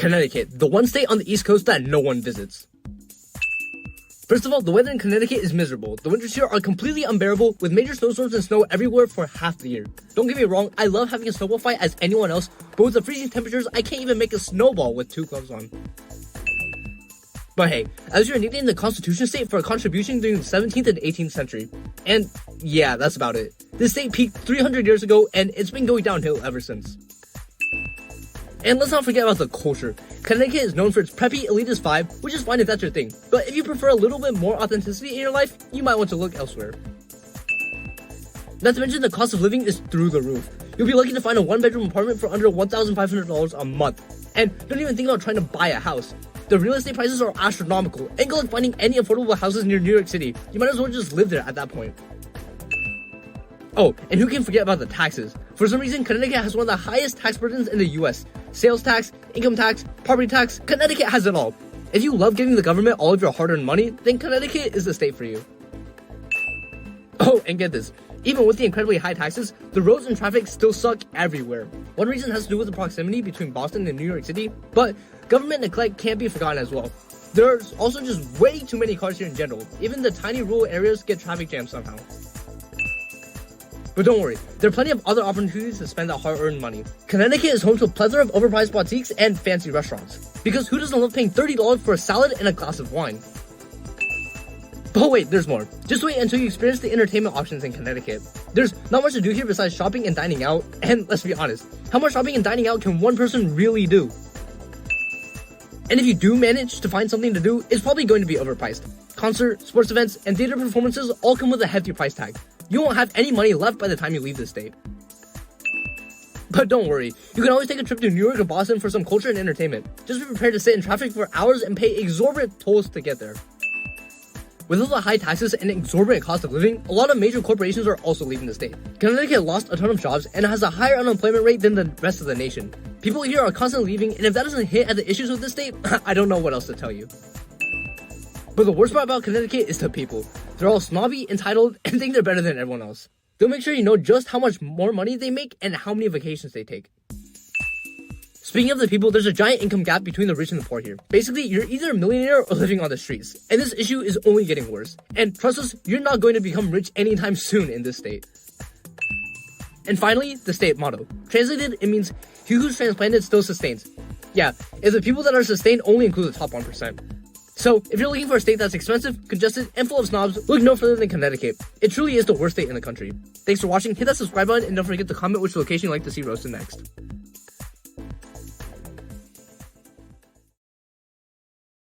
Connecticut, the one state on the East Coast that no one visits. First of all, the weather in Connecticut is miserable. The winters here are completely unbearable, with major snowstorms and snow everywhere for half the year. Don't get me wrong, I love having a snowball fight as anyone else, but with the freezing temperatures, I can't even make a snowball with 2 gloves on. But hey, as you're needing the Constitution state for a contribution during the 17th and 18th century. And yeah, that's about it. This state peaked 300 years ago, and it's been going downhill ever since. And let's not forget about the culture. Connecticut is known for its preppy, elitist vibe, which is fine if that's your thing. But if you prefer a little bit more authenticity in your life, you might want to look elsewhere. Not to mention the cost of living is through the roof. You'll be lucky to find a 1-bedroom apartment for under $1,500 a month. And don't even think about trying to buy a house. The real estate prices are astronomical, and good luck finding any affordable houses near New York City. You might as well just live there at that point. Oh, and who can forget about the taxes? For some reason, Connecticut has one of the highest tax burdens in the US. Sales tax, income tax, property tax, Connecticut has it all. If you love giving the government all of your hard-earned money, then Connecticut is the state for you. Oh, and get this. Even with the incredibly high taxes, the roads and traffic still suck everywhere. One reason has to do with the proximity between Boston and New York City, but government neglect can't be forgotten as well. There's also just way too many cars here in general. Even the tiny rural areas get traffic jams somehow. But don't worry, there are plenty of other opportunities to spend that hard-earned money. Connecticut is home to a plethora of overpriced boutiques and fancy restaurants. Because who doesn't love paying $30 for a salad and a glass of wine? But wait, there's more. Just wait until you experience the entertainment options in Connecticut. There's not much to do here besides shopping and dining out, and let's be honest, how much shopping and dining out can one person really do? And if you do manage to find something to do, it's probably going to be overpriced. Concerts, sports events, and theater performances all come with a hefty price tag. You won't have any money left by the time you leave the state. But don't worry, you can always take a trip to New York or Boston for some culture and entertainment. Just be prepared to sit in traffic for hours and pay exorbitant tolls to get there. With all the high taxes and exorbitant cost of living, a lot of major corporations are also leaving the state. Connecticut lost a ton of jobs and has a higher unemployment rate than the rest of the nation. People here are constantly leaving, and if that doesn't hit at the issues with the state, I don't know what else to tell you. But the worst part about Connecticut is the people. They're all snobby, entitled, and think they're better than everyone else. They'll make sure you know just how much more money they make and how many vacations they take. Speaking of the people, there's a giant income gap between the rich and the poor here. Basically, you're either a millionaire or living on the streets. And this issue is only getting worse. And trust us, you're not going to become rich anytime soon in this state. And finally, the state motto. Translated, it means, he who's transplanted still sustains. Yeah, if the people that are sustained only include the top 1%. So, if you're looking for a state that's expensive, congested, and full of snobs, look no further than Connecticut. It truly is the worst state in the country. Thanks for watching, hit that subscribe button, and don't forget to comment which location you'd like to see roasted next.